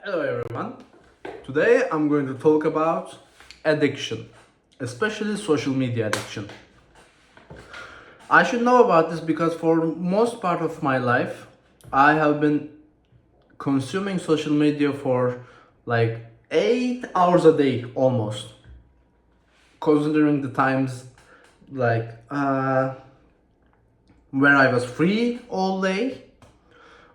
Hello everyone. Today I'm going to talk about addiction, especially social media addiction. I should know about this because for most part of my life I have been consuming social media for like 8 hours a day almost. Considering the times like where I was free all day,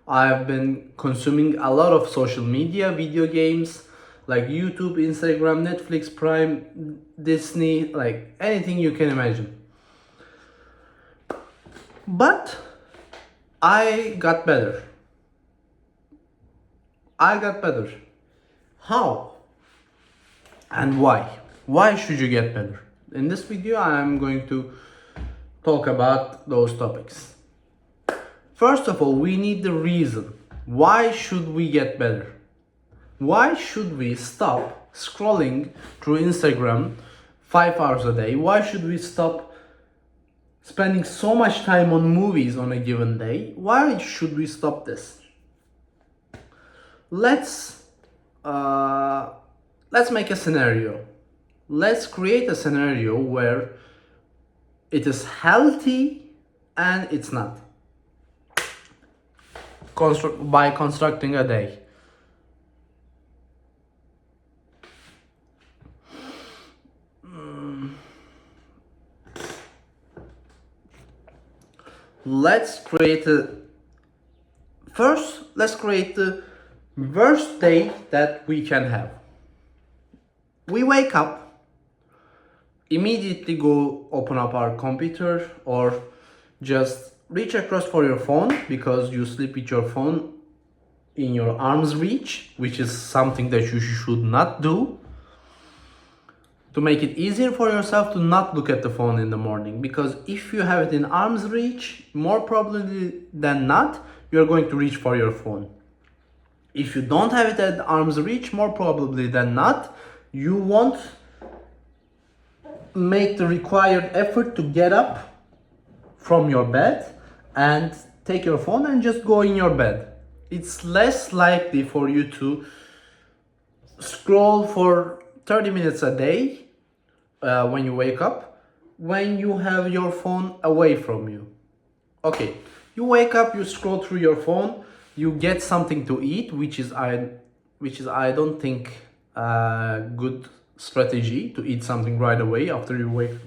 I've been consuming a lot of social media, video games like YouTube, Instagram, Netflix, Prime, Disney, like anything you can imagine. But I got better. I got better. How and why? Why should you get better? In this video, I'm going to talk about those topics. First of all, we need the reason. Why should we get better? Why should we stop scrolling through Instagram 5 hours a day? Why should we stop spending so much time on movies on a given day? Why should we stop this? Let's uh, let's make a scenario. Let's create a scenario where it is healthy and it's not. By constructing a day. Let's create the worst day that we can have. We wake up, immediately go open up our computer or just reach across for your phone because you sleep with your phone in your arm's reach, which is something that you should not do. To make it easier for yourself to not look at the phone in the morning, because if you have it in arm's reach, more probably than not, you're going to reach for your phone. If you don't have it at arm's reach, more probably than not, you won't make the required effort to get up from your bed and take your phone and just go in your bed. It's less likely for you to scroll for 30 minutes a day when you wake up, when you have your phone away from you. Okay, you wake up, you scroll through your phone, you get something to eat, which is I don't think a good strategy to eat something right away after you wake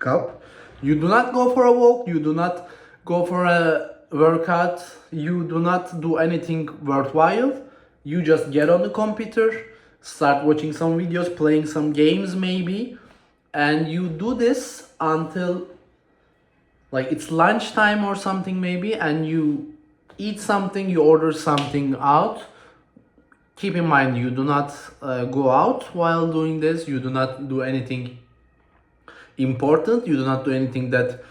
up. You do not go for a walk, you do not go for a workout, you do not do anything worthwhile. You just get on the computer, start watching some videos, playing some games maybe, and you do this until like it's lunchtime or something maybe, and you eat something, you order something out. Keep in mind, you do not go out while doing this, you do not do anything important, you do not do anything that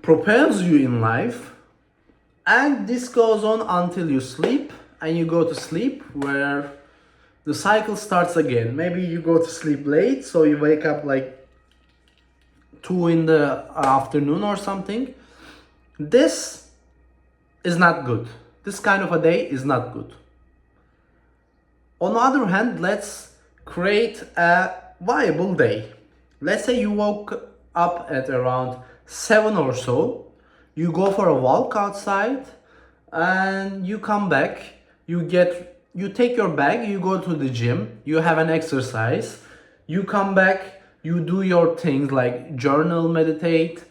propels you in life, and this goes on until you sleep, and you go to sleep where the cycle starts again. Maybe you go to sleep late, so you wake up like 2 in the afternoon or something. This is not good. This kind of a day is not good. On the other hand, let's create a viable day. Let's say you woke up at around 7 or so, you go for a walk outside, and you come back, you take your bag, you go to the gym, you have an exercise, you come back, you do your things like journal, meditate,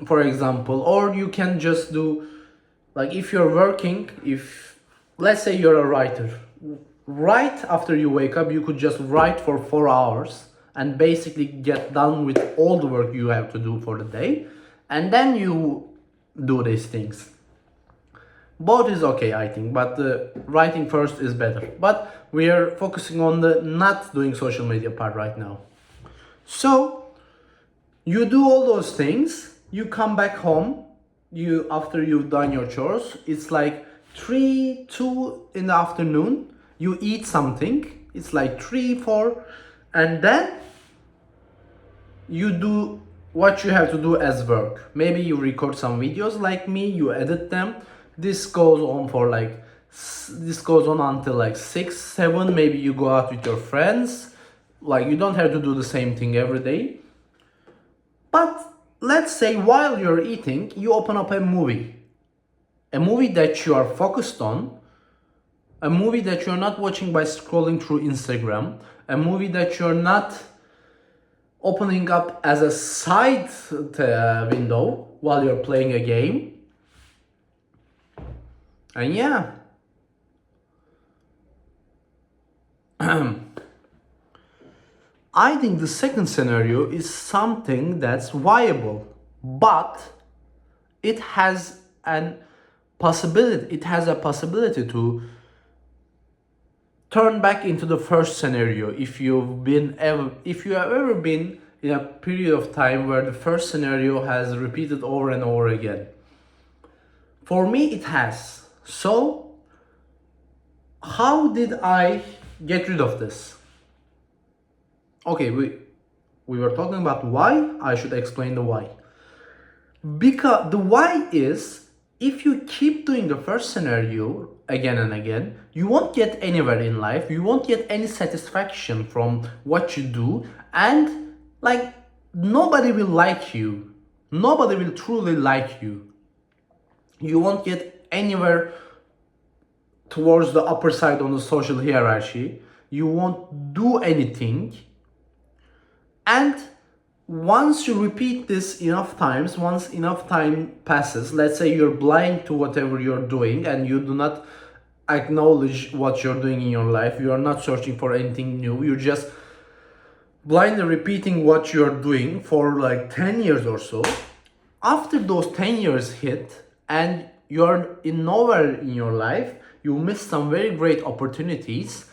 for example, or you can just do, like if you're working, if let's say you're a writer, right after you wake up, you could just write for 4 hours and basically get done with all the work you have to do for the day, and then you do these things. Both is okay, I think, but the writing first is better. But we are focusing on the not doing social media part right now. So you do all those things, you come back home, you after you've done your chores, it's like 2 in the afternoon, you eat something, it's like 3, 4, and then you do what you have to do as work. Maybe you record some videos like me, you edit them. This goes on for like This goes on until like 6, 7, maybe you go out with your friends. Like, you don't have to do the same thing every day. But let's say while you're eating, you open up a movie that you are focused on, a movie that you're not watching by scrolling through Instagram, a movie that you're not opening up as a side window while you're playing a game. And yeah, I think the second scenario is something that's viable, but it has a possibility to turn back into the first scenario if you have ever been in a period of time where the first scenario has repeated over and over again. For me, it has. So, how did I get rid of this? Okay, we were talking about why. I should explain the why. Because the why is, if you keep doing the first scenario again and again, you won't get anywhere in life. You won't get any satisfaction from what you do, and like, nobody will like you. Nobody will truly like you. You won't get anywhere towards the upper side on the social hierarchy. You won't do anything. And once you repeat this enough times, once enough time passes, let's say you're blind to whatever you're doing and you do not acknowledge what you're doing in your life, you are not searching for anything new, you're just blindly repeating what you're doing for like 10 years or so. After those 10 years hit and you're in nowhere in your life, you miss some very great opportunities,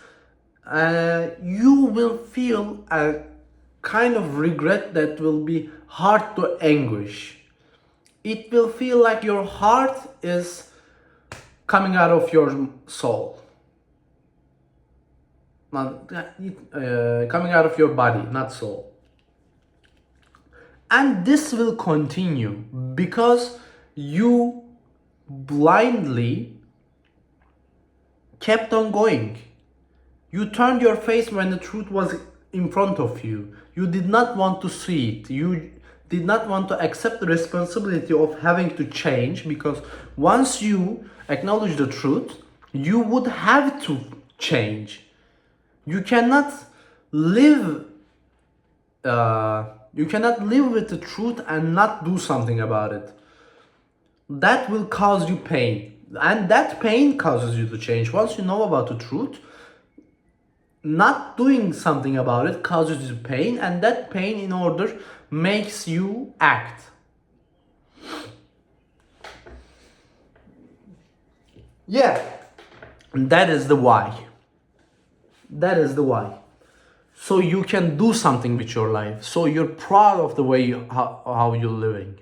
you will feel a kind of regret that will be hard to anguish. It will feel like your heart is coming out of your soul. Coming out of your body, not soul. And this will continue because you blindly kept on going. You turned your face when the truth was in front of you. You did not want to see it. You did not want to accept the responsibility of having to change, because once you acknowledge the truth, you would have to change. You cannot live with the truth and not do something about it. That will cause you pain, and that pain causes you to change. Once you know about the truth, not doing something about it causes you pain, and that pain in order makes you act. Yeah, that is the why. That is the why. So you can do something with your life, so you're proud of the way how you're living,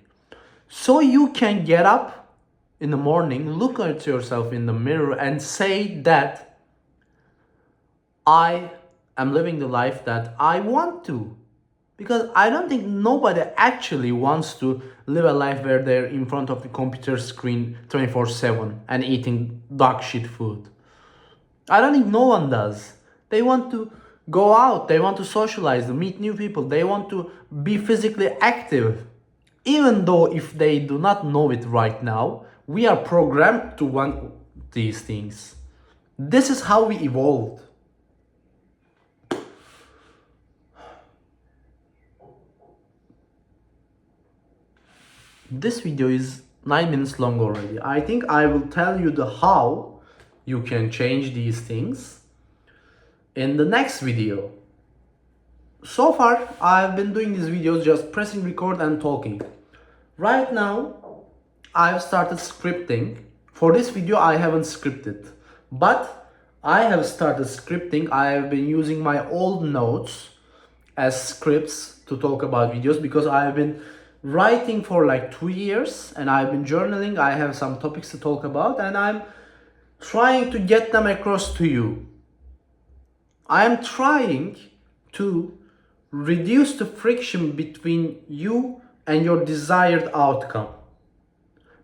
so you can get up in the morning, look at yourself in the mirror and say that I am living the life that I want to. Because I don't think nobody actually wants to live a life where they're in front of the computer screen 24/7 and eating dog shit food. I don't think no one does. They want to go out, they want to socialize, meet new people, they want to be physically active. Even though if they do not know it right now, we are programmed to want these things. This is how we evolved. This video is 9 minutes long already. I think I will tell you the how you can change these things in the next video. So far, I've been doing these videos just pressing record and talking. Right now, I've started scripting. For this video, I haven't scripted, but I have started scripting. I have been using my old notes as scripts to talk about videos, because I have been writing for like 2 years and I've been journaling. I have some topics to talk about and I'm trying to get them across to you. I am trying to reduce the friction between you and your desired outcome.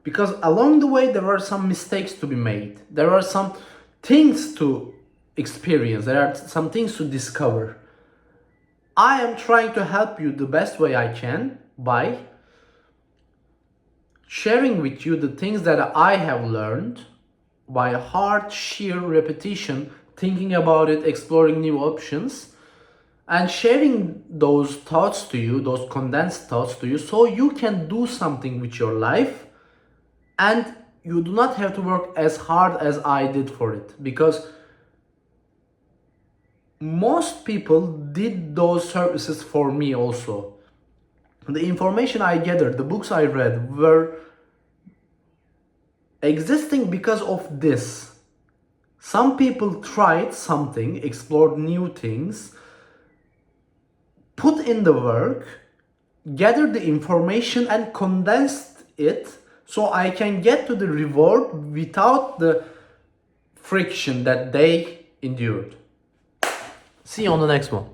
Because along the way, there are some mistakes to be made. There are some things to experience. There are some things to discover. I am trying to help you the best way I can by sharing with you the things that I have learned by hard, sheer repetition, thinking about it, exploring new options, and sharing those thoughts to you, those condensed thoughts to you, so you can do something with your life and you do not have to work as hard as I did for it. Because most people did those services for me also. The information I gathered, the books I read were existing because of this. Some people tried something, explored new things, put in the work, gathered the information and condensed it so I can get to the reward without the friction that they endured. See you on the next one.